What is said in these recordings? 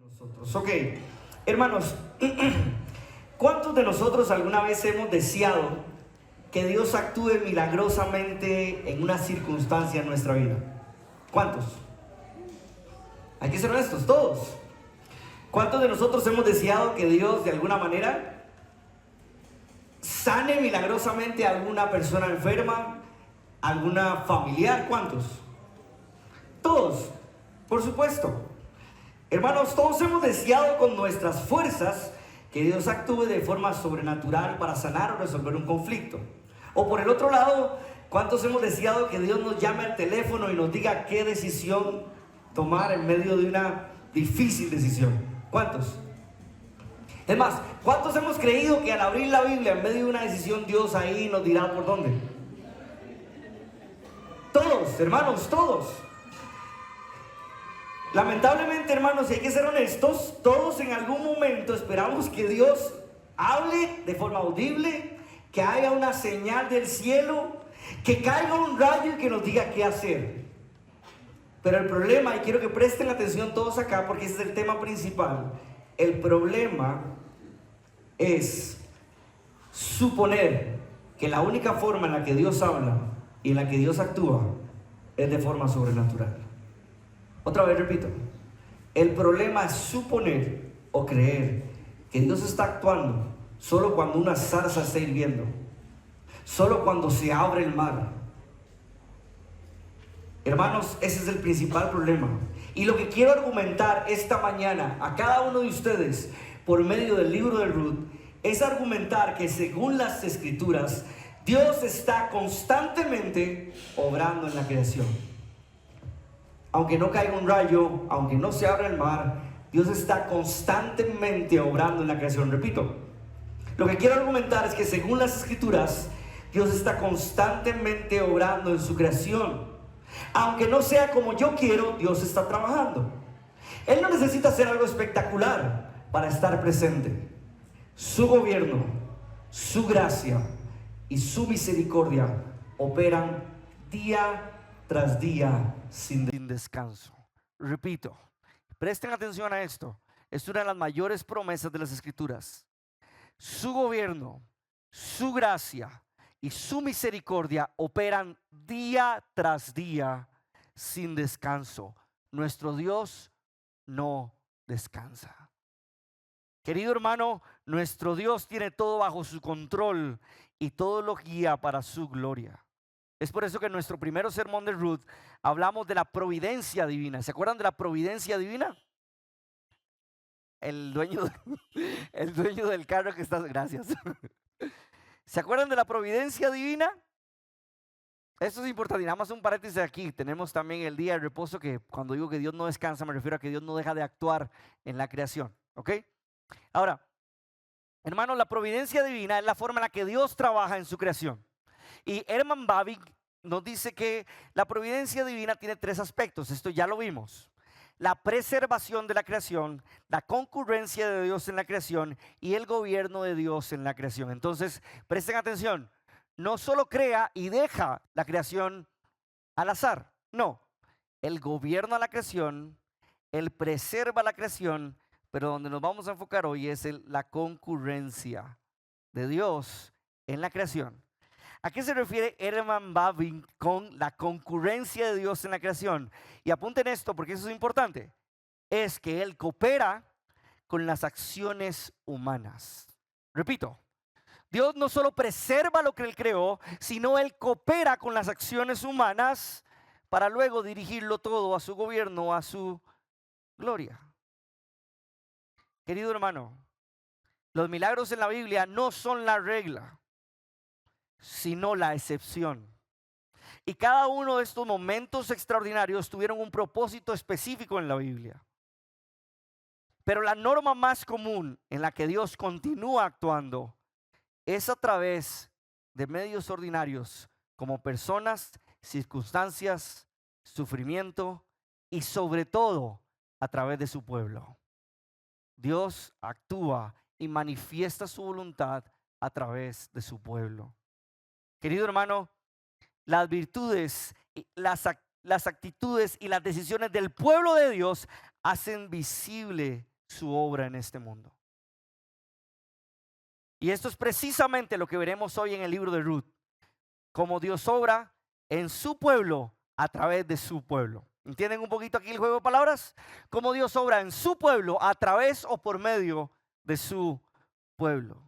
nosotros. Ok, hermanos, ¿cuántos de nosotros alguna vez hemos deseado que Dios actúe milagrosamente en una circunstancia en nuestra vida? ¿Cuántos? Hay que ser honestos, todos. ¿Cuántos de nosotros hemos deseado que Dios de alguna manera sane milagrosamente a alguna persona enferma, alguna familiar? ¿Cuántos? Todos, por supuesto. Hermanos, todos hemos deseado con nuestras fuerzas que Dios actúe de forma sobrenatural para sanar o resolver un conflicto. O por el otro lado, ¿cuántos hemos deseado que Dios nos llame al teléfono y nos diga qué decisión tomar en medio de una difícil decisión? ¿Cuántos? Es más, ¿cuántos hemos creído que al abrir la Biblia en medio de una decisión Dios ahí nos dirá por dónde? Todos, hermanos, todos. Lamentablemente, hermanos, y hay que ser honestos, todos en algún momento esperamos que Dios hable de forma audible, que haya una señal del cielo, que caiga un rayo y que nos diga qué hacer. Pero el problema, y quiero que presten atención todos acá porque ese es el tema principal, el problema es suponer que la única forma en la que Dios habla y en la que Dios actúa es de forma sobrenatural. Otra vez repito, el problema es suponer o creer que Dios está actuando solo cuando una zarza está hirviendo, solo cuando se abre el mar. Hermanos, ese es el principal problema. Y lo que quiero argumentar esta mañana a cada uno de ustedes por medio del libro de Ruth es argumentar que según las escrituras, Dios está constantemente obrando en la creación. Aunque no caiga un rayo, aunque no se abra el mar, Dios está constantemente obrando en la creación. Repito, lo que quiero argumentar es que según las escrituras, Dios está constantemente obrando en su creación. Aunque no sea como yo quiero, Dios está trabajando. Él no necesita hacer algo espectacular para estar presente. Su gobierno, su gracia y su misericordia operan día tras día sin descanso. Repito, presten atención a esto. Es una de las mayores promesas de las escrituras. Su gobierno, su gracia y su misericordia operan día tras día sin descanso. Nuestro Dios no descansa. Querido hermano, nuestro Dios tiene todo bajo su control y todo lo guía para su gloria. Es por eso que en nuestro primer sermón de Ruth hablamos de la providencia divina. ¿Se acuerdan de la providencia divina? El dueño del carro que está, gracias. ¿Se acuerdan de la providencia divina? Esto es importante. Y nada más un paréntesis aquí. Tenemos también el día de reposo, que cuando digo que Dios no descansa me refiero a que Dios no deja de actuar en la creación. ¿Ok? Ahora, hermanos, la providencia divina es la forma en la que Dios trabaja en su creación. Y Herman Bavinck nos dice que la providencia divina tiene tres aspectos. Esto ya lo vimos: la preservación de la creación, la concurrencia de Dios en la creación y el gobierno de Dios en la creación. Entonces, presten atención, no solo crea y deja la creación al azar, no, Él gobierna la creación, Él preserva la creación, pero donde nos vamos a enfocar hoy es la concurrencia de Dios en la creación. ¿A qué se refiere Herman Bavinck con la concurrencia de Dios en la creación? Y apunten esto porque eso es importante. Es que Él coopera con las acciones humanas. Repito, Dios no solo preserva lo que Él creó, sino Él coopera con las acciones humanas para luego dirigirlo todo a su gobierno, a su gloria. Querido hermano, los milagros en la Biblia no son la regla, sino la excepción. Y cada uno de estos momentos extraordinarios tuvieron un propósito específico en la Biblia. Pero la norma más común en la que Dios continúa actuando es a través de medios ordinarios, como personas, circunstancias, sufrimiento y sobre todo a través de su pueblo. Dios actúa y manifiesta su voluntad a través de su pueblo. Querido hermano, las virtudes, las actitudes y las decisiones del pueblo de Dios hacen visible su obra en este mundo. Y esto es precisamente lo que veremos hoy en el libro de Ruth. Cómo Dios obra en su pueblo a través de su pueblo. ¿Entienden un poquito aquí el juego de palabras? Cómo Dios obra en su pueblo a través o por medio de su pueblo.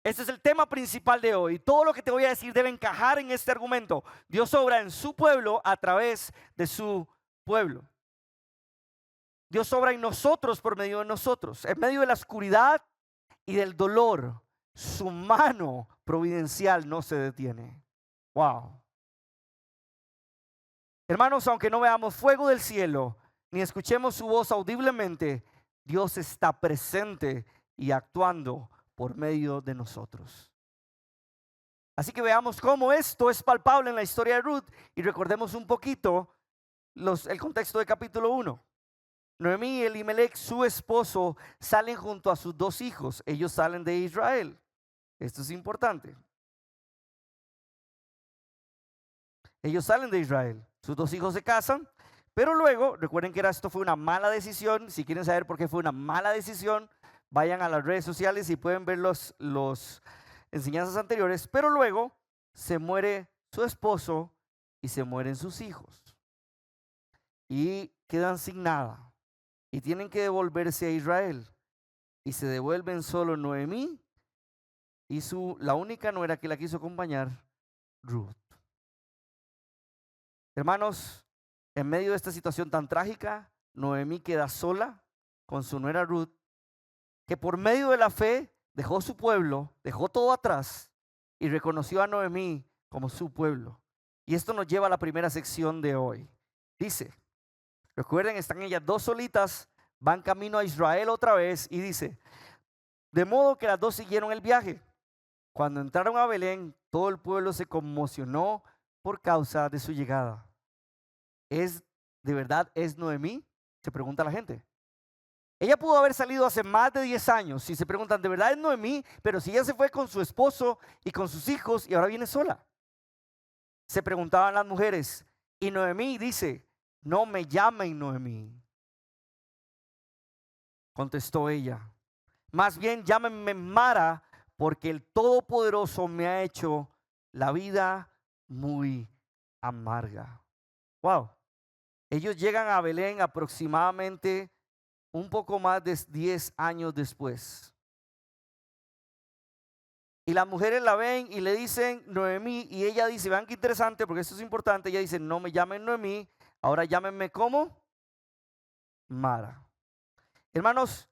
Este es el tema principal de hoy. Todo lo que te voy a decir debe encajar en este argumento. Dios obra en su pueblo a través de su pueblo. Dios obra en nosotros por medio de nosotros. En medio de la oscuridad y del dolor, su mano providencial no se detiene. Wow. Hermanos, aunque no veamos fuego del cielo, ni escuchemos su voz audiblemente, Dios está presente y actuando por medio de nosotros. Así que veamos cómo esto es palpable en la historia de Ruth y recordemos un poquito el contexto de capítulo 1. Noemí y Elimelech, su esposo, salen junto a sus 2 hijos. Ellos salen de Israel. Esto es importante. Ellos salen de Israel. Sus 2 hijos se casan, pero luego, recuerden que esto fue una mala decisión. Si quieren saber por qué fue una mala decisión, vayan a las redes sociales y pueden ver los enseñanzas anteriores. Pero luego se muere su esposo y se mueren sus hijos. Y quedan sin nada. Y tienen que devolverse a Israel. Y se devuelven solo Noemí y la única nuera que la quiso acompañar, Ruth. Hermanos, en medio de esta situación tan trágica, Noemí queda sola con su nuera Ruth, que por medio de la fe dejó su pueblo, dejó todo atrás y reconoció a Noemí como su pueblo. Y esto nos lleva a la primera sección de hoy. Dice, recuerden, están ellas 2 solitas, van camino a Israel otra vez y dice, de modo que las 2 siguieron el viaje. Cuando entraron a Belén, todo el pueblo se conmocionó por causa de su llegada. ¿De verdad es Noemí? Se pregunta la gente. Ella pudo haber salido hace más de 10 años. Si se preguntan, ¿de verdad es Noemí? Pero si ella se fue con su esposo y con sus hijos y ahora viene sola. Se preguntaban las mujeres. Y Noemí dice, no me llamen Noemí. Contestó ella. Más bien llámenme Mara, porque el Todopoderoso me ha hecho la vida muy amarga. Wow. Ellos llegan a Belén aproximadamente un poco más de 10 años después. Y las mujeres la ven y le dicen Noemí, y ella dice, vean qué interesante, porque esto es importante, ella dice, no me llamen Noemí, ahora llámenme ¿cómo? Mara. Hermanos,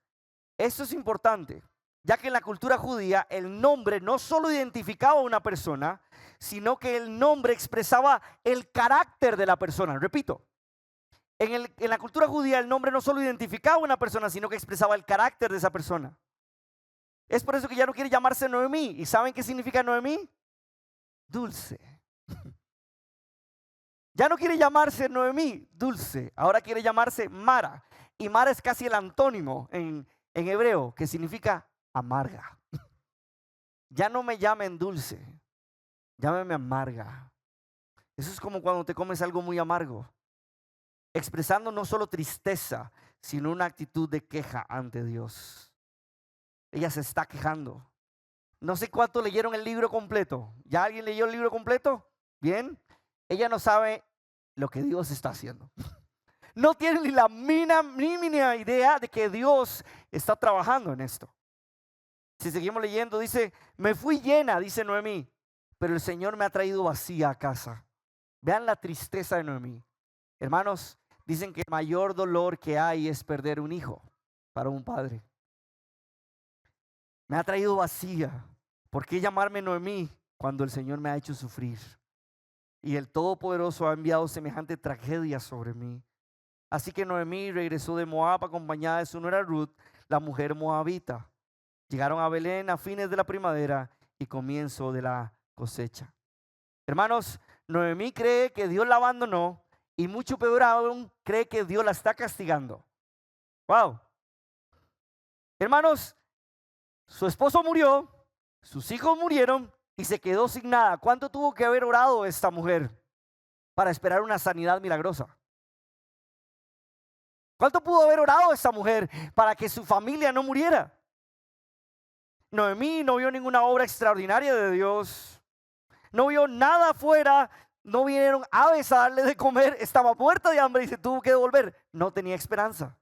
esto es importante, ya que en la cultura judía el nombre no solo identificaba a una persona, sino que el nombre expresaba el carácter de la persona. Repito, en la cultura judía el nombre no solo identificaba a una persona, sino que expresaba el carácter de esa persona. Es por eso que ya no quiere llamarse Noemí. ¿Y saben qué significa Noemí? Dulce. Ya no quiere llamarse Noemí, dulce. Ahora quiere llamarse Mara. Y Mara es casi el antónimo en hebreo, que significa amarga. Ya no me llamen dulce, llámeme amarga. Eso es como cuando te comes algo muy amargo, expresando no solo tristeza, sino una actitud de queja ante Dios. Ella se está quejando. No sé cuánto leyeron el libro completo. ¿Ya alguien leyó el libro completo? Bien. Ella no sabe lo que Dios está haciendo. No tiene ni la mínima idea de que Dios está trabajando en esto. Si seguimos leyendo, dice, me fui llena, dice Noemí, pero el Señor me ha traído vacía a casa. Vean la tristeza de Noemí. Hermanos, dicen que el mayor dolor que hay es perder un hijo para un padre. Me ha traído vacía. ¿Por qué llamarme Noemí cuando el Señor me ha hecho sufrir? Y el Todopoderoso ha enviado semejante tragedia sobre mí. Así que Noemí regresó de Moab acompañada de su nuera Ruth, la mujer moabita. Llegaron a Belén a fines de la primavera y comienzo de la cosecha. Hermanos, Noemí cree que Dios la abandonó y mucho peor aún, cree que Dios la está castigando. Wow. Hermanos, su esposo murió, sus hijos murieron y se quedó sin nada. ¿Cuánto tuvo que haber orado esta mujer para esperar una sanidad milagrosa? ¿Cuánto pudo haber orado esa mujer para que su familia no muriera? Noemí no vio ninguna obra extraordinaria de Dios. No vio nada afuera. No vinieron aves a darle de comer. Estaba muerta de hambre y se tuvo que devolver. No tenía esperanza.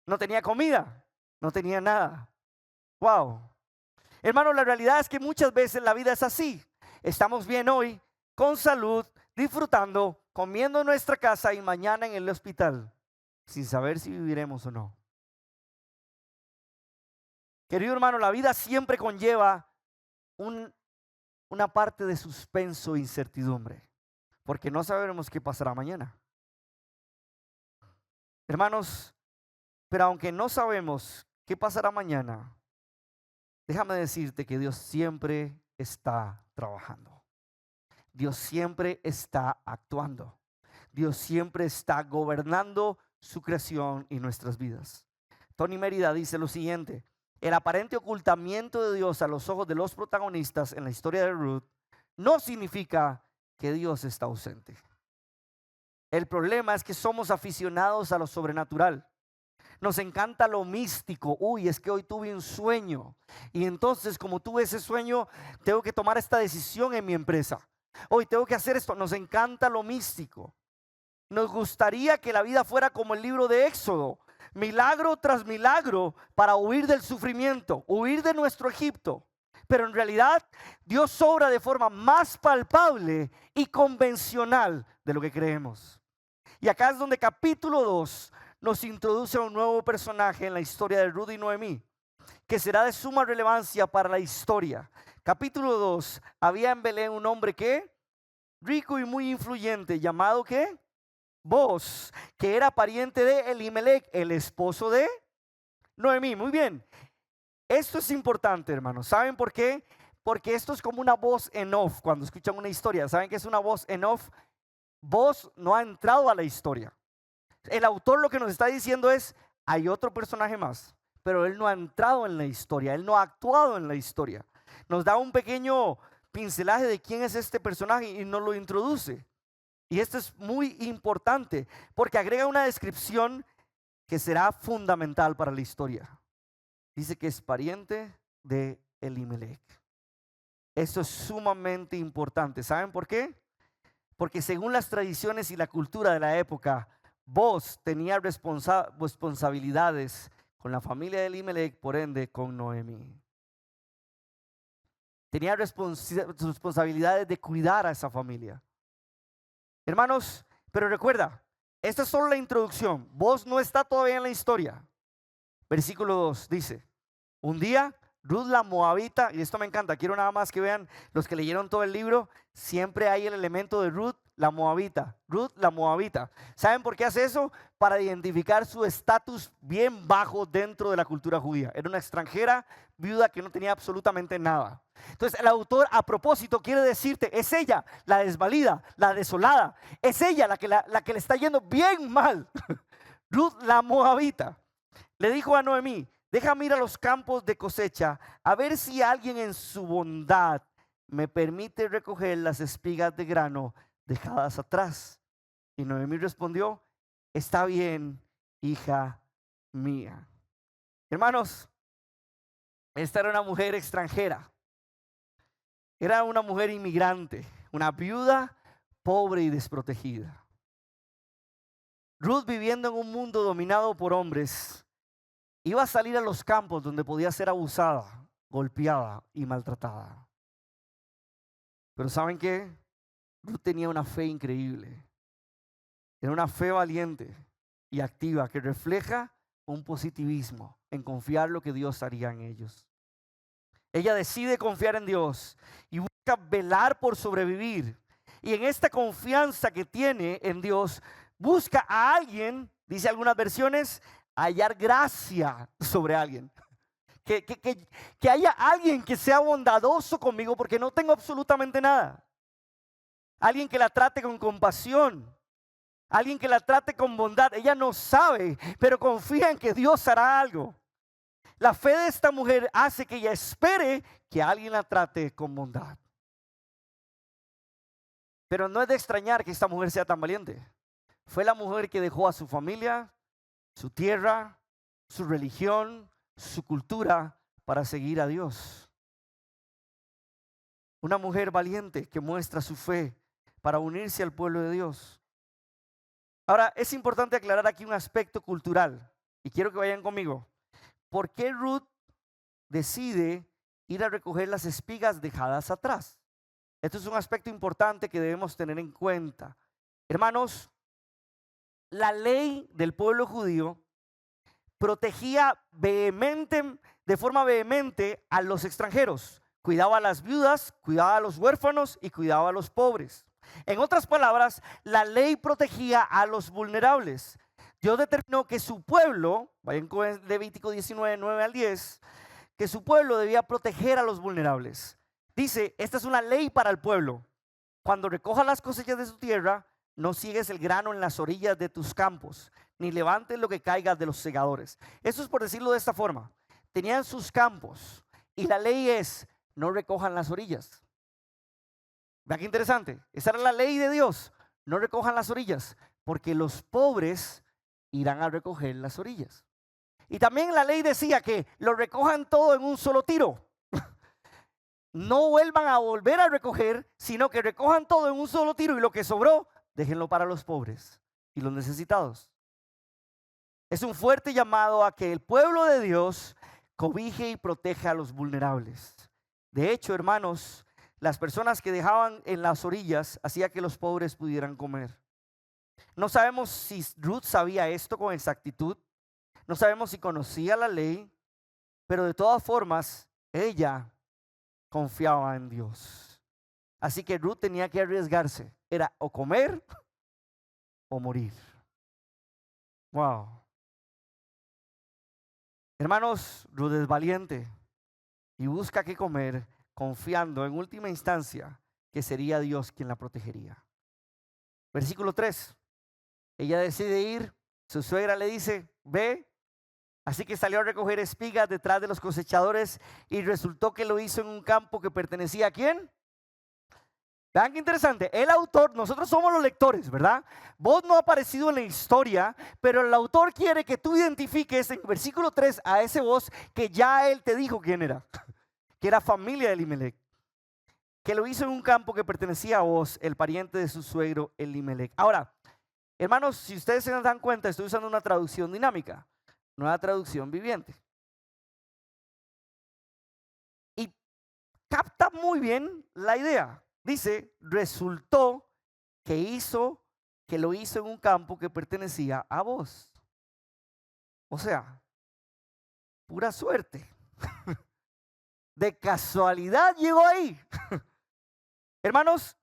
No tenía comida. No tenía nada. Wow. Hermano, la realidad es que muchas veces la vida es así. Estamos bien hoy, con salud, disfrutando, comiendo en nuestra casa y mañana en el hospital, sin saber si viviremos o no. Querido hermano, la vida siempre conlleva una parte de suspenso e incertidumbre, porque no sabemos qué pasará mañana. Hermanos, pero aunque no sabemos qué pasará mañana, déjame decirte que Dios siempre está trabajando. Dios siempre está actuando. Dios siempre está gobernando su creación y nuestras vidas. Tony Mérida dice lo siguiente: el aparente ocultamiento de Dios a los ojos de los protagonistas en la historia de Ruth no significa que Dios está ausente. El problema es que somos aficionados a lo sobrenatural. Nos encanta lo místico. Uy, es que hoy tuve un sueño y entonces como tuve ese sueño tengo que tomar esta decisión en mi empresa. Hoy tengo que hacer esto. Nos encanta lo místico. Nos gustaría que la vida fuera como el libro de Éxodo, milagro tras milagro para huir del sufrimiento, huir de nuestro Egipto. Pero en realidad Dios obra de forma más palpable y convencional de lo que creemos. Y acá es donde capítulo 2 nos introduce a un nuevo personaje en la historia de Ruth y Noemí, que será de suma relevancia para la historia. Capítulo 2, había en Belén un hombre que rico y muy influyente, llamado ¿qué? Boaz, que era pariente de Elimelech, el esposo de Noemí. Muy bien, esto es importante, hermanos. ¿Saben por qué? Porque esto es como una voz en off. Cuando escuchan una historia, ¿saben qué es una voz en off? Boaz no ha entrado a la historia. El autor lo que nos está diciendo es: hay otro personaje más, pero él no ha entrado en la historia, él no ha actuado en la historia. Nos da un pequeño pincelaje de quién es este personaje y nos lo introduce. Y esto es muy importante porque agrega una descripción que será fundamental para la historia. Dice que es pariente de Elimelech. Esto es sumamente importante. ¿Saben por qué? Porque según las tradiciones y la cultura de la época, Boaz tenía responsabilidades con la familia de Elimelech, por ende con Noemí. Tenía responsabilidades de cuidar a esa familia. Hermanos, pero recuerda, esta es solo la introducción. Boaz no está todavía en la historia. Versículo 2 dice: un día Ruth la Moabita, y esto me encanta, quiero nada más que vean los que leyeron todo el libro, siempre hay el elemento de Ruth la Moabita. Ruth la Moabita. ¿Saben por qué hace eso? Para identificar su estatus bien bajo dentro de la cultura judía. Era una extranjera viuda que no tenía absolutamente nada. Entonces el autor a propósito quiere decirte: es ella la desvalida, la desolada. Es ella la que le está yendo bien mal. Ruth la Moabita le dijo a Noemí: déjame ir a los campos de cosecha a ver si alguien en su bondad me permite recoger las espigas de grano dejadas atrás. Y Noemí respondió: está bien, hija mía. Hermanos, esta era una mujer extranjera. Era una mujer inmigrante, una viuda pobre y desprotegida. Ruth, viviendo en un mundo dominado por hombres, iba a salir a los campos donde podía ser abusada, golpeada y maltratada. Pero ¿saben qué? Ruth tenía una fe increíble. Era una fe valiente y activa que refleja un positivismo en confiar lo que Dios haría en ellos. Ella decide confiar en Dios y busca velar por sobrevivir. Y en esta confianza que tiene en Dios, busca a alguien, dice algunas versiones, hallar gracia sobre alguien. Que haya alguien que sea bondadoso conmigo porque no tengo absolutamente nada. Alguien que la trate con compasión. Alguien que la trate con bondad. Ella no sabe, pero confía en que Dios hará algo. La fe de esta mujer hace que ella espere que alguien la trate con bondad. Pero no es de extrañar que esta mujer sea tan valiente. Fue la mujer que dejó a su familia, su tierra, su religión, su cultura para seguir a Dios. Una mujer valiente que muestra su fe para unirse al pueblo de Dios. Ahora, es importante aclarar aquí un aspecto cultural y quiero que vayan conmigo. ¿Por qué Ruth decide ir a recoger las espigas dejadas atrás? Esto es un aspecto importante que debemos tener en cuenta. Hermanos, la ley del pueblo judío protegía de forma vehemente a los extranjeros. Cuidaba a las viudas, cuidaba a los huérfanos y cuidaba a los pobres. En otras palabras, la ley protegía a los vulnerables. Dios determinó que su pueblo, vayan con Levítico 19, 9 al 10, que su pueblo debía proteger a los vulnerables. Dice, esta es una ley para el pueblo. Cuando recojas las cosechas de su tierra, no ciegues el grano en las orillas de tus campos, ni levantes lo que caiga de los segadores. Eso es por decirlo de esta forma. Tenían sus campos y la ley es, no recojan las orillas. Vean qué interesante. Esa era la ley de Dios. No recojan las orillas, porque los pobres irán a recoger las orillas. Y también la ley decía que lo recojan todo en un solo tiro. No vuelvan a volver a recoger, sino que recojan todo en un solo tiro y lo que sobró, déjenlo para los pobres y los necesitados. Es un fuerte llamado a que el pueblo de Dios cobije y proteja a los vulnerables. De hecho, hermanos, las personas que dejaban en las orillas hacía que los pobres pudieran comer. No sabemos si Ruth sabía esto con exactitud, no sabemos si conocía la ley, pero de todas formas, ella confiaba en Dios. Así que Ruth tenía que arriesgarse. Era o comer o morir. Wow. Hermanos, Ruth es valiente y busca qué comer, confiando en última instancia que sería Dios quien la protegería. Versículo 3. Ella decide ir, su suegra le dice, ve. Así que salió a recoger espigas detrás de los cosechadores y resultó que lo hizo en un campo que pertenecía ¿a quién? Vean qué interesante, el autor, nosotros somos los lectores, ¿verdad? Vos no ha aparecido en la historia, pero el autor quiere que tú identifiques en versículo 3 a ese vos que ya él te dijo quién era, que era familia de Elimelech, que lo hizo en un campo que pertenecía a vos, el pariente de su suegro Elimelech. Ahora, hermanos, si ustedes se dan cuenta, estoy usando una traducción dinámica, no una traducción viviente. Y capta muy bien la idea. Dice, resultó que lo hizo en un campo que pertenecía a vos. O sea, pura suerte. De casualidad llegó ahí. Hermanos,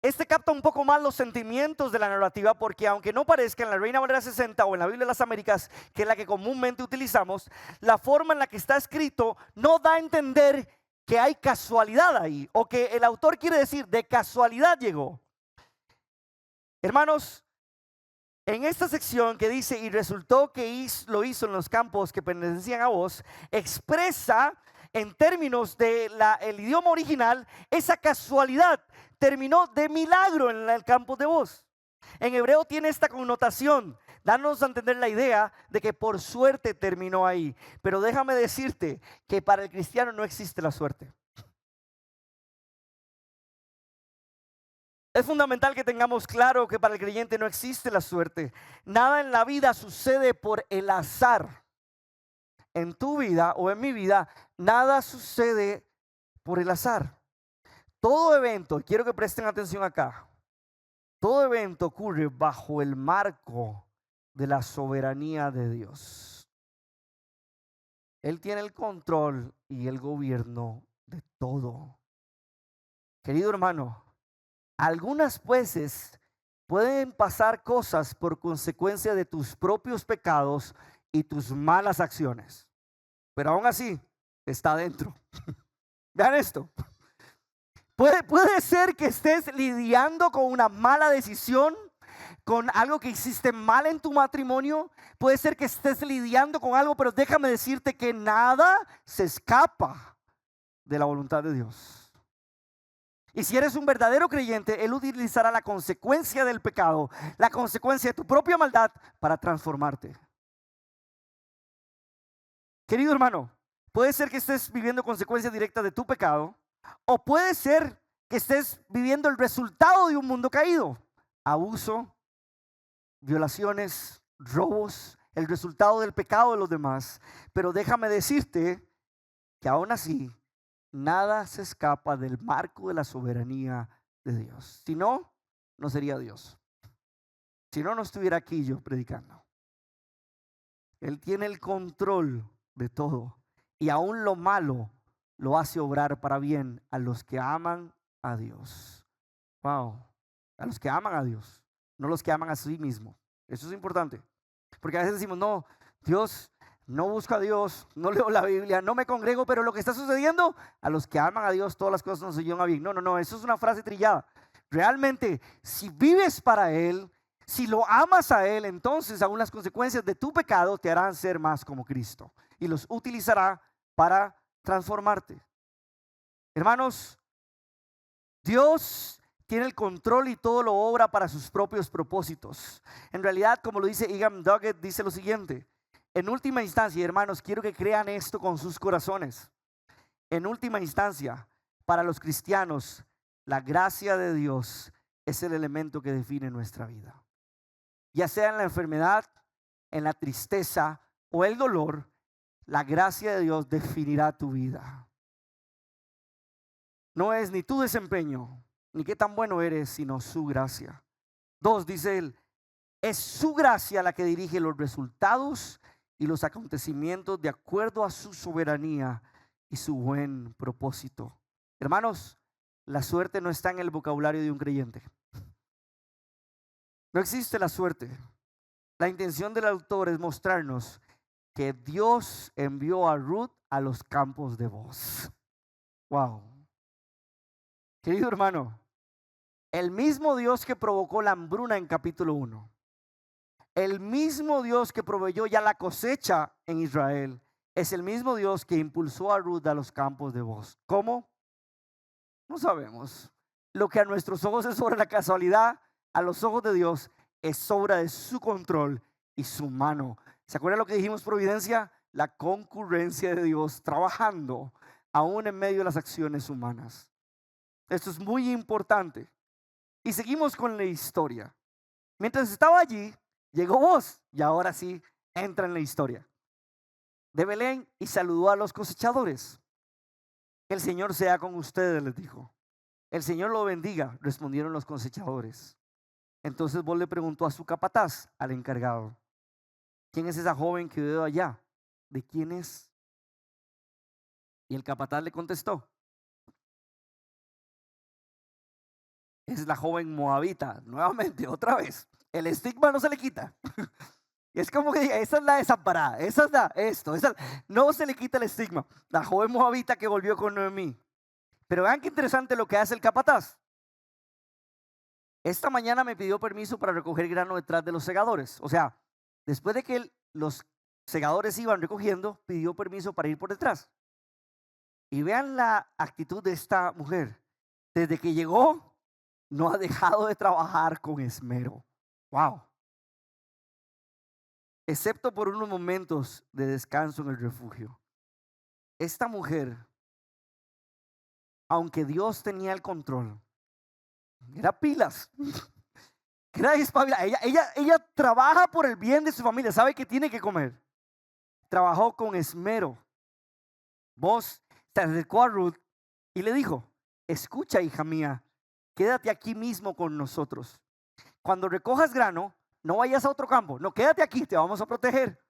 este capta un poco más los sentimientos de la narrativa porque aunque no parezca en la Reina Valera 60 o en la Biblia de las Américas, que es la que comúnmente utilizamos, la forma en la que está escrito no da a entender que hay casualidad ahí o que el autor quiere decir de casualidad llegó. Hermanos, en esta sección que dice y resultó que lo hizo en los campos que pertenecían a vos, expresa en términos del idioma original esa casualidad. Terminó de milagro en el campo de vos. En hebreo tiene esta connotación, dándonos a entender la idea de que por suerte terminó ahí. Pero déjame decirte que para el cristiano no existe la suerte. Es fundamental que tengamos claro que para el creyente no existe la suerte. Nada en la vida sucede por el azar. En tu vida o en mi vida, nada sucede por el azar. Todo evento, quiero que presten atención acá, todo evento ocurre bajo el marco de la soberanía de Dios. Él tiene el control y el gobierno de todo. Querido hermano, algunas veces pueden pasar cosas por consecuencia de tus propios pecados y tus malas acciones, pero aún así está dentro. Vean esto. Puede ser que estés lidiando con una mala decisión, con algo que hiciste mal en tu matrimonio. Puede ser que estés lidiando con algo, pero déjame decirte que nada se escapa de la voluntad de Dios. Y si eres un verdadero creyente, Él utilizará la consecuencia del pecado, la consecuencia de tu propia maldad para transformarte. Querido hermano, puede ser que estés viviendo consecuencias directas de tu pecado, o puede ser que estés viviendo el resultado de un mundo caído. Abuso, violaciones, robos, el resultado del pecado de los demás. Pero déjame decirte que aún así, nada se escapa del marco de la soberanía de Dios. Si no, no sería Dios. Si no, no estuviera aquí yo predicando. Él tiene el control de todo. Y aún lo malo lo hace obrar para bien a los que aman a Dios. Wow. A los que aman a Dios, no los que aman a sí mismo. Eso es importante. Porque a veces decimos, no, Dios, no busco a Dios, no leo la Biblia, no me congrego, pero lo que está sucediendo, a los que aman a Dios, todas las cosas nos llevan a bien. No, no, no, eso es una frase trillada. Realmente, si vives para Él, si lo amas a Él, entonces aún las consecuencias de tu pecado te harán ser más como Cristo. Y los utilizará para transformarte. Hermanos, Dios tiene el control y todo lo obra para sus propios propósitos. En realidad, como lo dice Egan Duggett, dice lo siguiente: en última instancia, hermanos, quiero que crean esto con sus corazones. En última instancia, para los cristianos, la gracia de Dios es el elemento que define nuestra vida. Ya sea en la enfermedad, en la tristeza o el dolor, la gracia de Dios definirá tu vida. No es ni tu desempeño, ni qué tan bueno eres, sino su gracia. 2, dice él, es su gracia la que dirige los resultados y los acontecimientos de acuerdo a su soberanía y su buen propósito. Hermanos, la suerte no está en el vocabulario de un creyente. No existe la suerte. La intención del autor es mostrarnos que Dios envió a Ruth a los campos de Booz. Wow. Querido hermano, el mismo Dios que provocó la hambruna en capítulo 1, el mismo Dios que proveyó ya la cosecha en Israel, es el mismo Dios que impulsó a Ruth a los campos de Booz. ¿Cómo? No sabemos. Lo que a nuestros ojos es sobre la casualidad, a los ojos de Dios es obra de su control y su mano. ¿Se acuerdan lo que dijimos, providencia? La concurrencia de Dios trabajando aún en medio de las acciones humanas. Esto es muy importante. Y seguimos con la historia. Mientras estaba allí, llegó Booz, y ahora sí entra en la historia, de Belén, y saludó a los cosechadores. El Señor sea con ustedes, les dijo. El Señor lo bendiga, respondieron los cosechadores. Entonces Booz le preguntó a su capataz, al encargado: ¿quién es esa joven que veo allá? ¿De quién es? Y el capataz le contestó: es la joven moabita. Nuevamente, otra vez, el estigma no se le quita. Es como que diga, esa es la desamparada, esa es no se le quita el estigma. La joven moabita que volvió con Noemí. Pero vean qué interesante lo que hace el capataz. Esta mañana me pidió permiso para recoger grano detrás de los segadores. O sea, después de que los segadores iban recogiendo, pidió permiso para ir por detrás. Y vean la actitud de esta mujer. Desde que llegó, no ha dejado de trabajar con esmero. Wow. Excepto por unos momentos de descanso en el refugio. Esta mujer, aunque Dios tenía el control, era pilas. Era espabilada. Ella trabaja por el bien de su familia. Sabe que tiene que comer. Trabajó con esmero. Booz se acercó a Ruth y le dijo: escucha, hija mía, quédate aquí mismo con nosotros. Cuando recojas grano, no vayas a otro campo. No, quédate aquí, te vamos a proteger.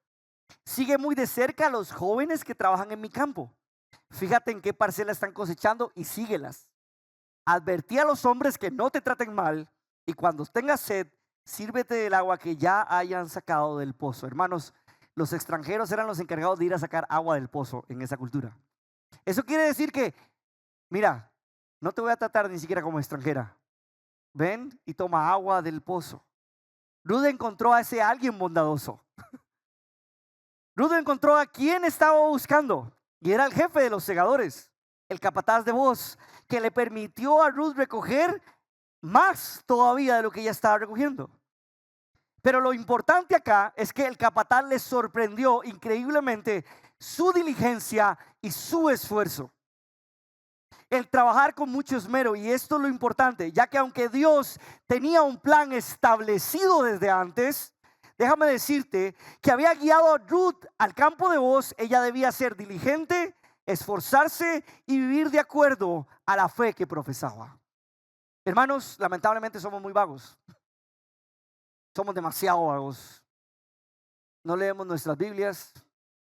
Sigue muy de cerca a los jóvenes que trabajan en mi campo. Fíjate en qué parcela están cosechando y síguelas. Advertí a los hombres que no te traten mal, y cuando tengas sed, sírvete del agua que ya hayan sacado del pozo. Hermanos, los extranjeros eran los encargados de ir a sacar agua del pozo en esa cultura. Eso quiere decir que, mira, no te voy a tratar ni siquiera como extranjera. Ven y toma agua del pozo. Ruth encontró a ese alguien bondadoso. Ruth encontró a quien estaba buscando, y era el jefe de los segadores, el capataz de Booz, que le permitió a Ruth recoger más todavía de lo que ella estaba recogiendo. Pero lo importante acá es que el capataz le sorprendió increíblemente su diligencia y su esfuerzo. El trabajar con mucho esmero, y esto es lo importante, ya que aunque Dios tenía un plan establecido desde antes, déjame decirte que había guiado a Ruth al campo de Booz. Ella debía ser diligente, esforzarse y vivir de acuerdo a la fe que profesaba. Hermanos, lamentablemente somos muy vagos. Somos demasiado vagos. No leemos nuestras Biblias,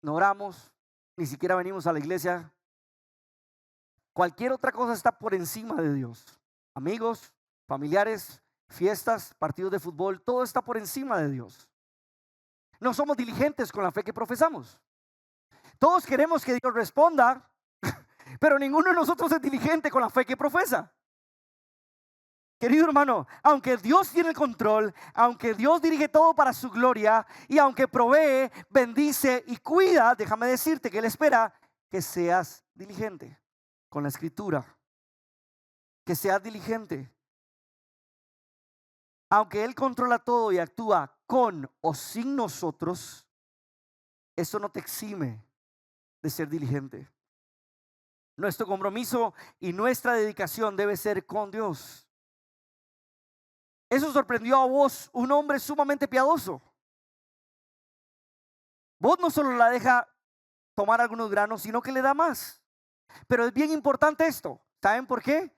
no oramos, ni siquiera venimos a la iglesia. Cualquier otra cosa está por encima de Dios. Amigos, familiares, fiestas, partidos de fútbol, todo está por encima de Dios. No somos diligentes con la fe que profesamos. Todos queremos que Dios responda, pero ninguno de nosotros es diligente con la fe que profesa. Querido hermano, aunque Dios tiene el control, aunque Dios dirige todo para su gloria, y aunque provee, bendice y cuida, déjame decirte que Él espera que seas diligente con la escritura, que seas diligente. Aunque Él controla todo y actúa con o sin nosotros, eso no te exime de ser diligente. Nuestro compromiso y nuestra dedicación debe ser con Dios. Eso sorprendió a Booz, un hombre sumamente piadoso. Booz no solo la deja tomar algunos granos, sino que le da más. Pero es bien importante esto. ¿Saben por qué?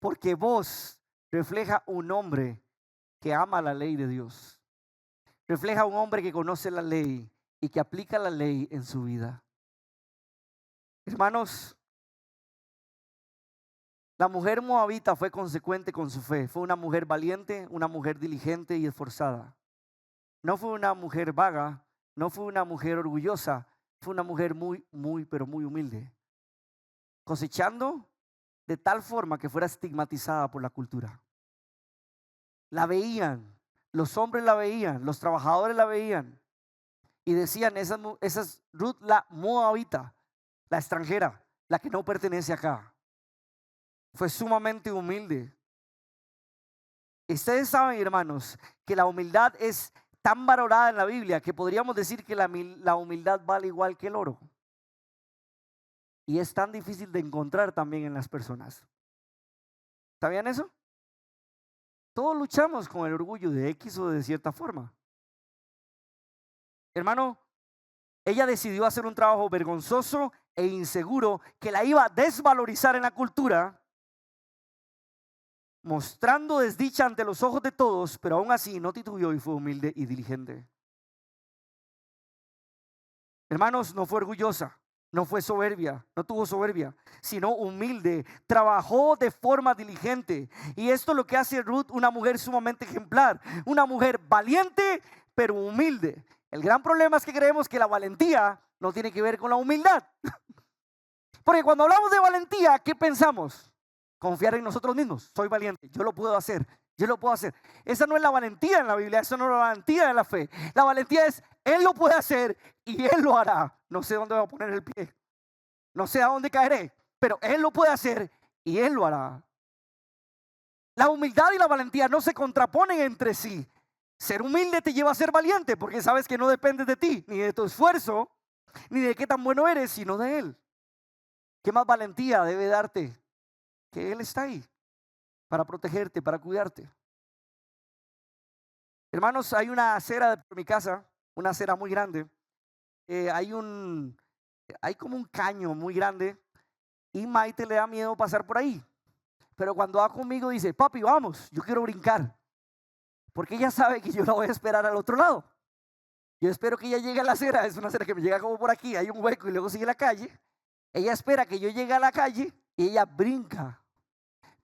Porque Booz refleja un hombre que ama la ley de Dios. Refleja un hombre que conoce la ley y que aplica la ley en su vida. Hermanos, la mujer moabita fue consecuente con su fe. Fue una mujer valiente, una mujer diligente y esforzada. No fue una mujer vaga, no fue una mujer orgullosa, fue una mujer pero muy humilde. Cosechando de tal forma que fuera estigmatizada por la cultura. La veían, los hombres la veían, los trabajadores la veían y decían, esa es Ruth la moabita, la extranjera, la que no pertenece acá. Fue sumamente humilde. Ustedes saben, hermanos, que la humildad es tan valorada en la Biblia que podríamos decir que la humildad vale igual que el oro. Y es tan difícil de encontrar también en las personas. ¿Sabían eso? Todos luchamos con el orgullo de X o de cierta forma. Hermano, ella decidió hacer un trabajo vergonzoso e inseguro que la iba a desvalorizar en la cultura, mostrando desdicha ante los ojos de todos, pero aún así no titubeó y fue humilde y diligente. Hermanos, no fue orgullosa, no fue soberbia, no tuvo soberbia, sino humilde, trabajó de forma diligente. Y esto es lo que hace Ruth una mujer sumamente ejemplar, una mujer valiente pero humilde. El gran problema es que creemos que la valentía no tiene que ver con la humildad. Porque cuando hablamos de valentía, ¿qué pensamos? Confiar en nosotros mismos. Soy valiente, yo lo puedo hacer, yo lo puedo hacer. Esa no es la valentía en la Biblia, esa no es la valentía en la fe. La valentía es, Él lo puede hacer y Él lo hará. No sé dónde voy a poner el pie, no sé a dónde caeré, pero Él lo puede hacer y Él lo hará. La humildad y la valentía no se contraponen entre sí. Ser humilde te lleva a ser valiente porque sabes que no dependes de ti, ni de tu esfuerzo, ni de qué tan bueno eres, sino de Él. ¿Qué más valentía debe darte? Que Él está ahí para protegerte, para cuidarte. Hermanos, hay una acera de mi casa, una acera muy grande. Hay como un caño muy grande y Maite le da miedo pasar por ahí. Pero cuando va conmigo dice, papi, vamos, yo quiero brincar. Porque ella sabe que yo la voy a esperar al otro lado. Yo espero que ella llegue a la acera, es una acera que me llega como por aquí, hay un hueco y luego sigue la calle. Ella espera que yo llegue a la calle y ella brinca,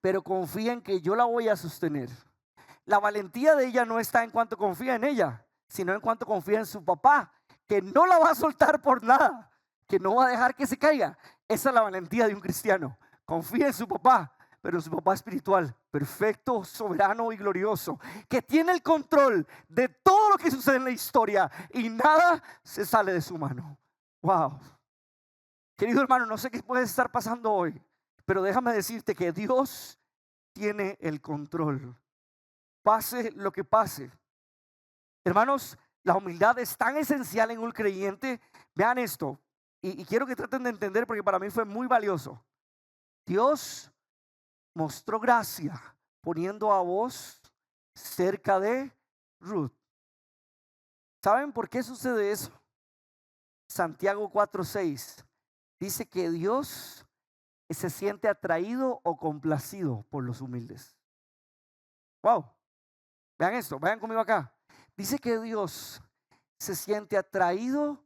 pero confía en que yo la voy a sostener. La valentía de ella no está en cuanto confía en ella, sino en cuanto confía en su papá, que no la va a soltar por nada, que no va a dejar que se caiga. Esa es la valentía de un cristiano. Confía en su papá, pero en su papá espiritual, perfecto, soberano y glorioso, que tiene el control de todo lo que sucede en la historia y nada se sale de su mano. Wow. Querido hermano, no sé qué puede estar pasando hoy, pero déjame decirte que Dios tiene el control. Pase lo que pase. Hermanos, la humildad es tan esencial en un creyente. Vean esto, y quiero que traten de entender porque para mí fue muy valioso. Dios mostró gracia poniendo a Booz cerca de Ruth. ¿Saben por qué sucede eso? Santiago 4:6 dice que Dios se siente atraído o complacido por los humildes. Wow, vean esto, vayan conmigo acá. Dice que Dios se siente atraído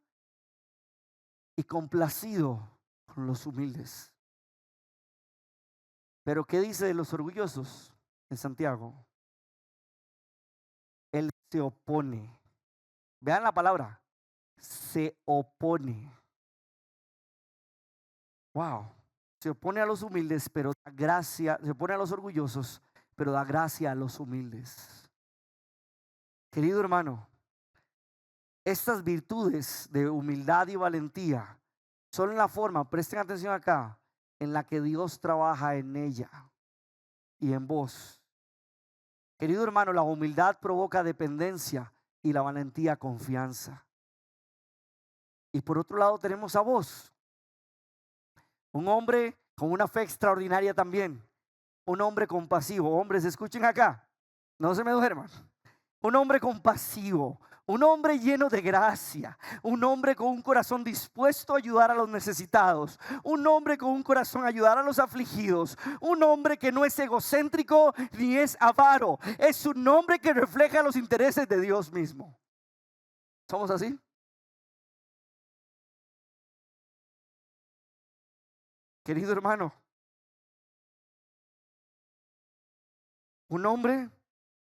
y complacido con los humildes. Pero ¿qué dice de los orgullosos en Santiago? Él se opone. Vean la palabra, se opone. Wow, se opone a los humildes, pero da gracia, se opone a los orgullosos, pero da gracia a los humildes. Querido hermano, estas virtudes de humildad y valentía son la forma, presten atención acá, en la que Dios trabaja en ella y en vos. Querido hermano, la humildad provoca dependencia y la valentía confianza. Y por otro lado tenemos a vos, un hombre con una fe extraordinaria también, un hombre compasivo. Hombres, escuchen acá, no se me duerman. Un hombre compasivo, un hombre lleno de gracia, un hombre con un corazón dispuesto a ayudar a los necesitados, un hombre con un corazón a ayudar a los afligidos, un hombre que no es egocéntrico ni es avaro, es un hombre que refleja los intereses de Dios mismo. ¿Somos así? Querido hermano, un hombre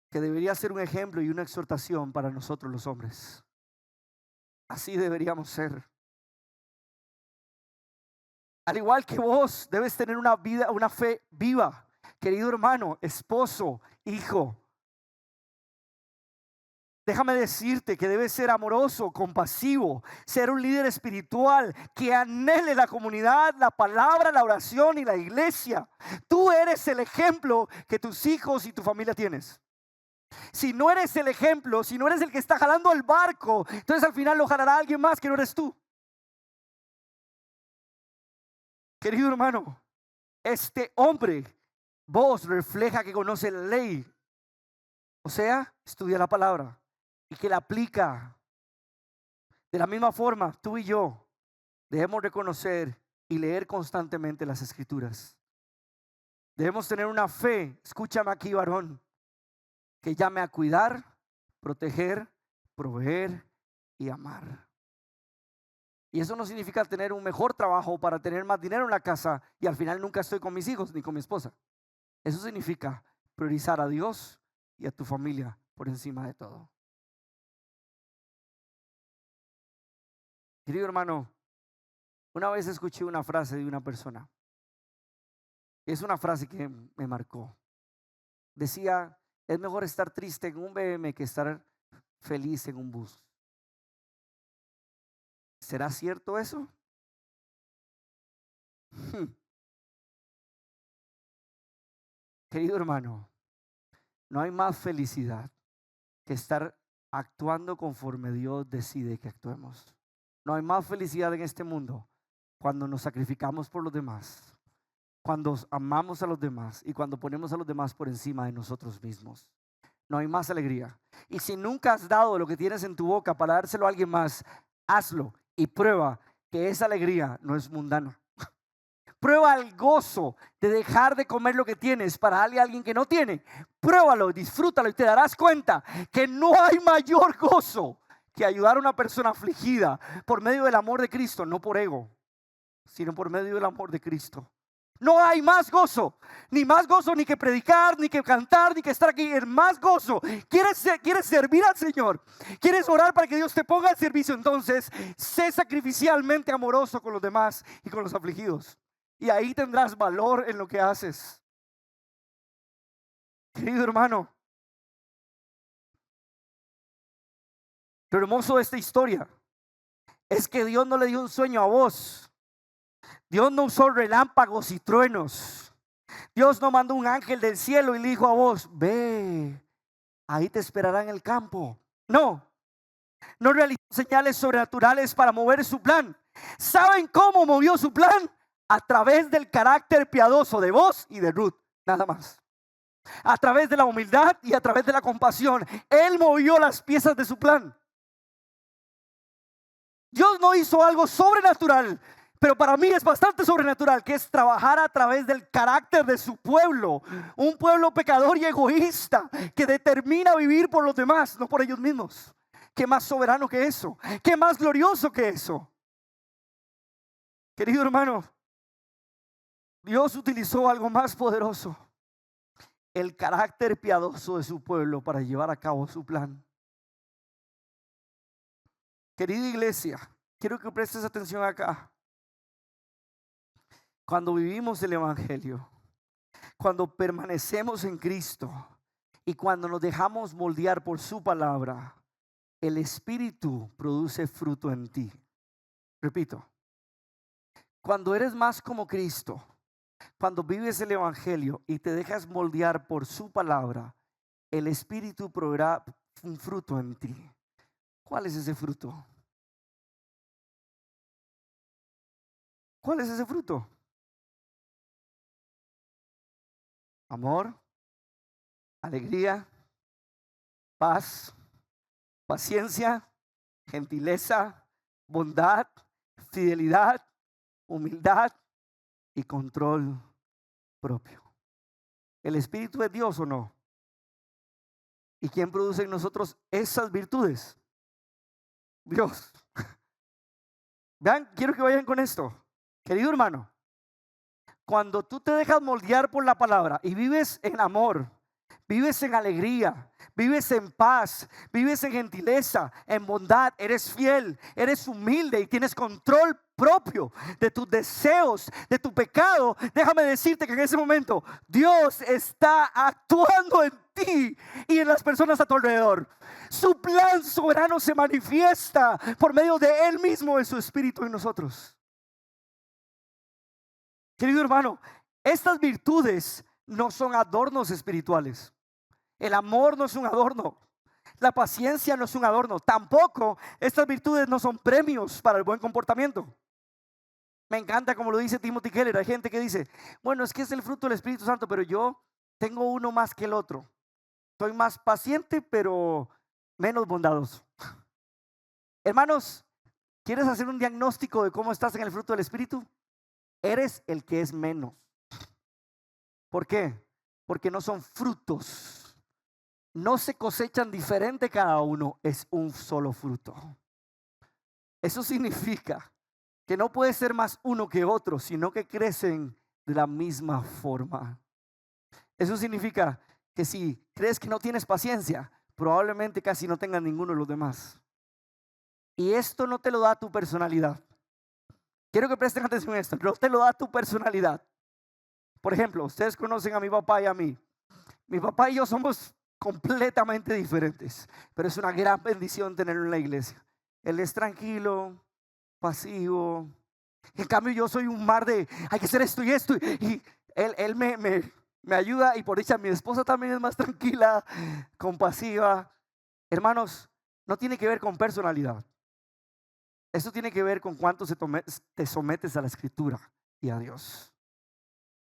que debería ser un ejemplo y una exhortación para nosotros los hombres. Así deberíamos ser. Al igual que vos, debes tener una vida, una fe viva, querido hermano, esposo, hijo. Déjame decirte que debes ser amoroso, compasivo, ser un líder espiritual que anhele la comunidad, la palabra, la oración y la iglesia. Tú eres el ejemplo que tus hijos y tu familia tienes. Si no eres el ejemplo, si no eres el que está jalando el barco, entonces al final lo jalará alguien más que no eres tú. Querido hermano, este hombre, vos refleja que conoce la ley, o sea, estudia la palabra y que la aplica. De la misma forma, tú y yo debemos reconocer y leer constantemente las escrituras. Debemos tener una fe, escúchame aquí, varón, que llame a cuidar, proteger, proveer y amar. Y eso no significa tener un mejor trabajo para tener más dinero en la casa y al final nunca estoy con mis hijos ni con mi esposa. Eso significa priorizar a Dios y a tu familia por encima de todo. Querido hermano, una vez escuché una frase de una persona. Es una frase que me marcó. Decía: es mejor estar triste en un BM que estar feliz en un bus. ¿Será cierto eso? Querido hermano, no hay más felicidad que estar actuando conforme Dios decide que actuemos. No hay más felicidad en este mundo cuando nos sacrificamos por los demás, cuando amamos a los demás y cuando ponemos a los demás por encima de nosotros mismos. No hay más alegría. Y si nunca has dado lo que tienes en tu boca para dárselo a alguien más, hazlo y prueba que esa alegría no es mundana. Prueba el gozo de dejar de comer lo que tienes para darle a alguien que no tiene. Pruébalo, disfrútalo y te darás cuenta que no hay mayor gozo que ayudar a una persona afligida por medio del amor de Cristo, no por ego, sino por medio del amor de Cristo. No hay más gozo ni que predicar, ni que cantar, ni que estar aquí. El más gozo. ¿Quieres servir al Señor? ¿Quieres orar para que Dios te ponga al servicio? Entonces, sé sacrificialmente amoroso con los demás y con los afligidos. Y ahí tendrás valor en lo que haces. Querido hermano, lo hermoso de esta historia es que Dios no le dio un sueño a vos. Dios no usó relámpagos y truenos. Dios no mandó un ángel del cielo y le dijo a vos: ve, ahí te esperará en el campo. No realizó señales sobrenaturales para mover su plan. ¿Saben cómo movió su plan? A través del carácter piadoso de Boaz y de Ruth, nada más. A través de la humildad y a través de la compasión. Él movió las piezas de su plan. Dios no hizo algo sobrenatural, pero para mí es bastante sobrenatural, que es trabajar a través del carácter de su pueblo. Un pueblo pecador y egoísta que determina vivir por los demás, no por ellos mismos. ¿Qué más soberano que eso? ¿Qué más glorioso que eso? Querido hermano, Dios utilizó algo más poderoso: el carácter piadoso de su pueblo para llevar a cabo su plan. Querida iglesia, quiero que prestes atención acá. Cuando vivimos el evangelio, cuando permanecemos en Cristo y cuando nos dejamos moldear por su palabra, el Espíritu produce fruto en ti. Repito, cuando eres más como Cristo, cuando vives el evangelio y te dejas moldear por su palabra, el Espíritu proveerá un fruto en ti. ¿Cuál es ese fruto? ¿Cuál es ese fruto? Amor, alegría, paz, paciencia, gentileza, bondad, fidelidad, humildad y control propio. ¿El Espíritu es Dios o no? ¿Y quién produce en nosotros esas virtudes? Dios. Vean, quiero que vayan con esto. Querido hermano, cuando tú te dejas moldear por la palabra y vives en amor, vives en alegría, vives en paz, vives en gentileza, en bondad, eres fiel, eres humilde y tienes control propio de tus deseos, de tu pecado, déjame decirte que en ese momento Dios está actuando en ti y en las personas a tu alrededor. Su plan soberano se manifiesta por medio de Él mismo, en su Espíritu en nosotros. Querido hermano, estas virtudes no son adornos espirituales. El amor no es un adorno. La paciencia no es un adorno. Tampoco estas virtudes no son premios para el buen comportamiento. Me encanta como lo dice Timothy Keller. Hay gente que dice, bueno, es que es el fruto del Espíritu Santo, pero yo tengo uno más que el otro. Soy más paciente, pero menos bondadoso. Hermanos, ¿quieres hacer un diagnóstico de cómo estás en el fruto del Espíritu? Eres el que es menos. ¿Por qué? Porque no son frutos. No se cosechan diferente cada uno, es un solo fruto. Eso significa que no puede ser más uno que otro, sino que crecen de la misma forma. Eso significa que si crees que no tienes paciencia, probablemente casi no tengas ninguno de los demás. Y esto no te lo da tu personalidad. Quiero que presten atención a esto. No te lo da tu personalidad. Por ejemplo, ustedes conocen a mi papá y a mí. Mi papá y yo somos completamente diferentes, pero es una gran bendición tenerlo en la iglesia. Él es tranquilo, pasivo. En cambio yo soy un mar de hay que hacer esto y esto. Y él me ayuda, y por dicha mi esposa también es más tranquila, compasiva. Hermanos, no tiene que ver con personalidad. Eso tiene que ver con cuánto te sometes a la Escritura y a Dios.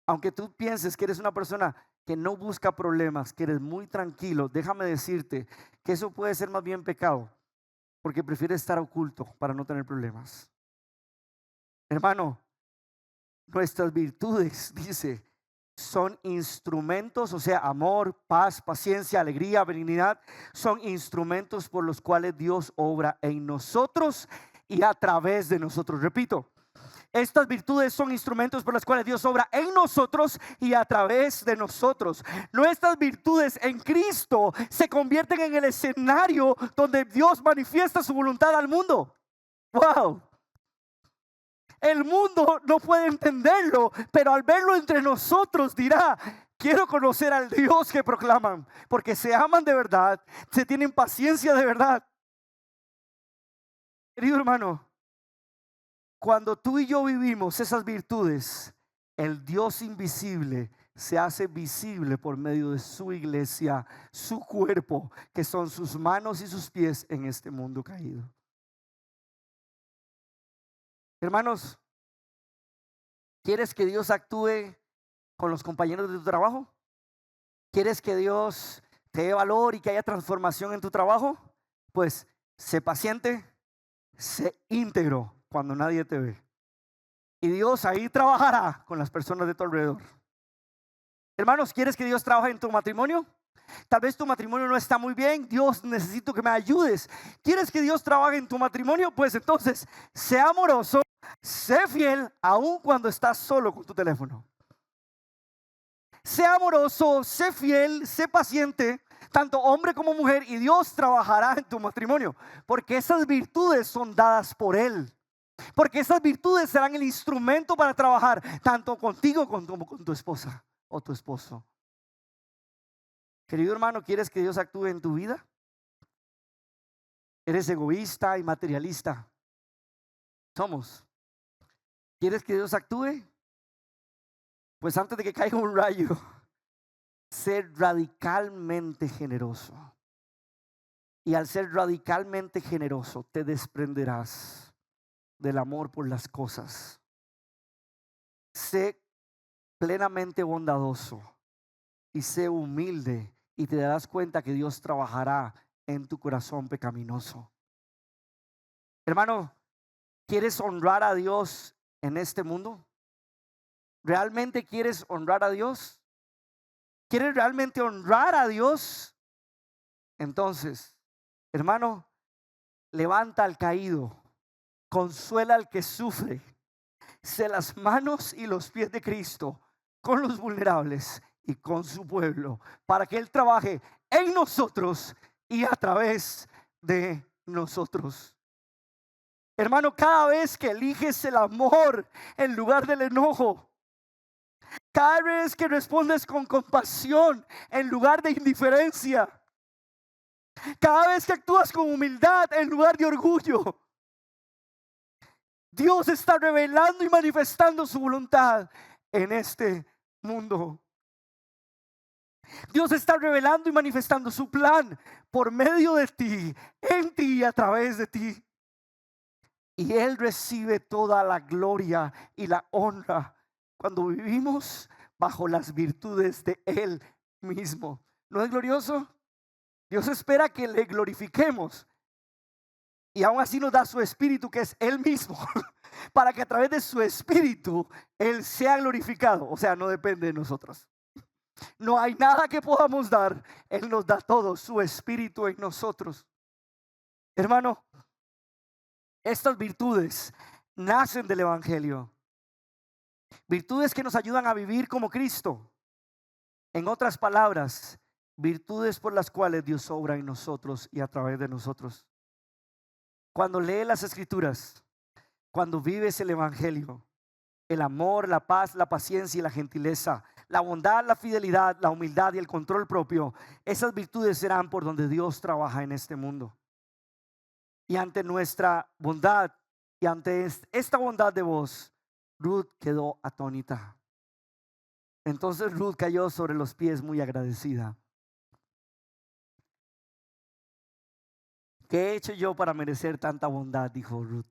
Aunque tú pienses que eres una persona que no busca problemas, que eres muy tranquilo, déjame decirte que eso puede ser más bien pecado, porque prefieres estar oculto para no tener problemas. Hermano, nuestras virtudes, dice, son instrumentos, o sea, amor, paz, paciencia, alegría, benignidad, son instrumentos por los cuales Dios obra en nosotros y a través de nosotros. Repito, estas virtudes son instrumentos por los cuales Dios obra en nosotros y a través de nosotros. Nuestras virtudes en Cristo se convierten en el escenario donde Dios manifiesta su voluntad al mundo. ¡Wow! El mundo no puede entenderlo, pero al verlo entre nosotros dirá, quiero conocer al Dios que proclaman, porque se aman de verdad, se tienen paciencia de verdad. Querido hermano, cuando tú y yo vivimos esas virtudes, el Dios invisible se hace visible por medio de su iglesia, su cuerpo, que son sus manos y sus pies en este mundo caído. Hermanos, ¿quieres que Dios actúe con los compañeros de tu trabajo? ¿Quieres que Dios te dé valor y que haya transformación en tu trabajo? Pues sé paciente, sé íntegro cuando nadie te ve. Y Dios ahí trabajará con las personas de tu alrededor. Hermanos, ¿quieres que Dios trabaje en tu matrimonio? Tal vez tu matrimonio no está muy bien. Dios, necesito que me ayudes. ¿Quieres que Dios trabaje en tu matrimonio? Pues entonces, sé amoroso, sé fiel, aun cuando estás solo con tu teléfono. Sé amoroso, sé fiel, sé paciente, tanto hombre como mujer, y Dios trabajará en tu matrimonio, porque esas virtudes son dadas por Él. Porque esas virtudes serán el instrumento para trabajar tanto contigo como con tu esposa o tu esposo. Querido hermano, ¿quieres que Dios actúe en tu vida? ¿Eres egoísta y materialista? Somos. ¿Quieres que Dios actúe? Pues antes de que caiga un rayo, ser radicalmente generoso. Y al ser radicalmente generoso, te desprenderás del amor por las cosas. Sé plenamente bondadoso y sé humilde, y te darás cuenta que Dios trabajará en tu corazón pecaminoso. Hermano, ¿quieres honrar a Dios en este mundo? ¿Realmente quieres honrar a Dios? ¿Quieres realmente honrar a Dios? Entonces, hermano, levanta al caído, consuela al que sufre, sé las manos y los pies de Cristo con los vulnerables y con su pueblo, para que Él trabaje en nosotros y a través de nosotros. Hermano, cada vez que eliges el amor en lugar del enojo, cada vez que respondes con compasión en lugar de indiferencia, cada vez que actúas con humildad en lugar de orgullo, Dios está revelando y manifestando su voluntad en este mundo. Dios está revelando y manifestando su plan por medio de ti, en ti y a través de ti. Y Él recibe toda la gloria y la honra cuando vivimos bajo las virtudes de Él mismo. ¿No es glorioso? Dios espera que le glorifiquemos. Y aún así nos da su espíritu, que es Él mismo, para que a través de su espíritu Él sea glorificado. O sea, no depende de nosotros. No hay nada que podamos dar. Él nos da todo, su espíritu en nosotros. Hermano, estas virtudes nacen del Evangelio. Virtudes que nos ayudan a vivir como Cristo. En otras palabras, virtudes por las cuales Dios obra en nosotros y a través de nosotros. Cuando lees las Escrituras, cuando vives el Evangelio, el amor, la paz, la paciencia y la gentileza, la bondad, la fidelidad, la humildad y el control propio, esas virtudes serán por donde Dios trabaja en este mundo. Y ante nuestra bondad y ante esta bondad de vos, Ruth quedó atónita. Entonces Ruth cayó sobre los pies muy agradecida. ¿Qué he hecho yo para merecer tanta bondad?, dijo Ruth.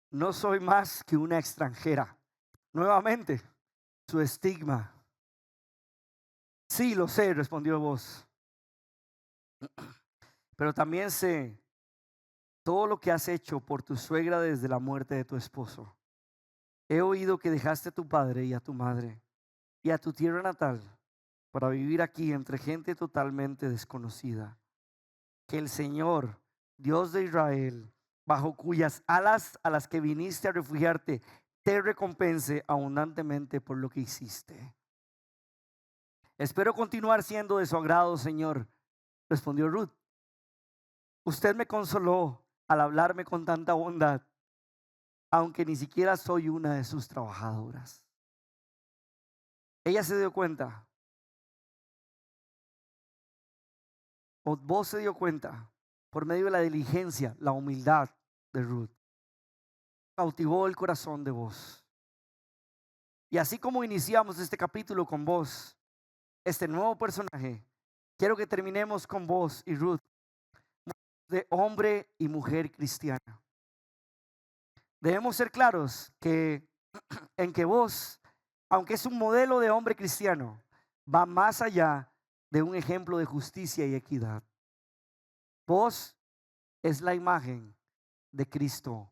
No soy más que una extranjera. Nuevamente, su estigma. Sí, lo sé, respondió vos. Pero también sé todo lo que has hecho por tu suegra desde la muerte de tu esposo. He oído que dejaste a tu padre y a tu madre y a tu tierra natal para vivir aquí entre gente totalmente desconocida. Que el Señor, Dios de Israel, bajo cuyas alas a las que viniste a refugiarte, te recompense abundantemente por lo que hiciste. Espero continuar siendo de su agrado, Señor, respondió Ruth. Usted me consoló al hablarme con tanta bondad, aunque ni siquiera soy una de sus trabajadoras. Ella se dio cuenta, o vos se dio cuenta, por medio de la diligencia, la humildad de Ruth. Cautivó el corazón de vos. Y así como iniciamos este capítulo con vos, este nuevo personaje, quiero que terminemos con vos y Ruth, de hombre y mujer cristiana. Debemos ser claros en que vos, aunque es un modelo de hombre cristiano, va más allá de un ejemplo de justicia y equidad. Vos es la imagen de Cristo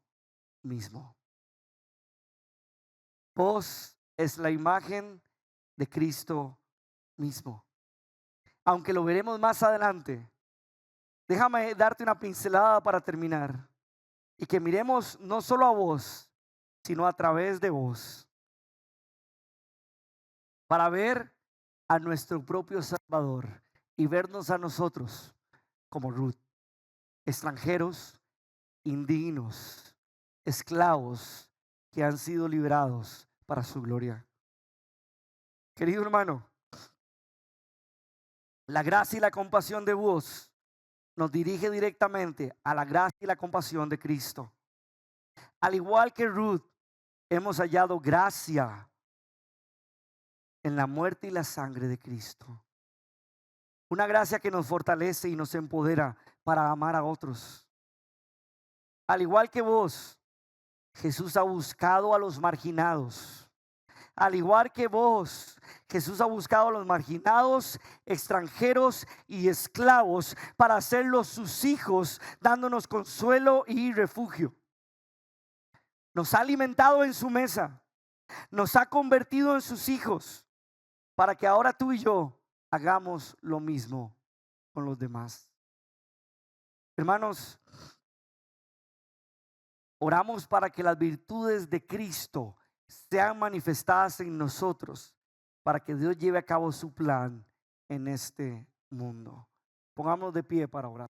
mismo. Vos es la imagen de Cristo mismo. Aunque lo veremos más adelante, déjame darte una pincelada para terminar y que miremos no solo a vos, sino a través de vos, para ver a nuestro propio Salvador y vernos a nosotros como Ruth, extranjeros, indignos, esclavos que han sido liberados para su gloria. Querido hermano, la gracia y la compasión de vos nos dirige directamente a la gracia y la compasión de Cristo. Al igual que Ruth, hemos hallado gracia en la muerte y la sangre de Cristo. Una gracia que nos fortalece y nos empodera para amar a otros. Al igual que vos, Jesús ha buscado a los marginados. Al igual que vos, Jesús ha buscado a los marginados, extranjeros y esclavos para hacerlos sus hijos, dándonos consuelo y refugio. Nos ha alimentado en su mesa, nos ha convertido en sus hijos, para que ahora tú y yo hagamos lo mismo con los demás. Hermanos, oramos para que las virtudes de Cristo sean manifestadas en nosotros, para que Dios lleve a cabo su plan en este mundo. Pongámonos de pie para orar.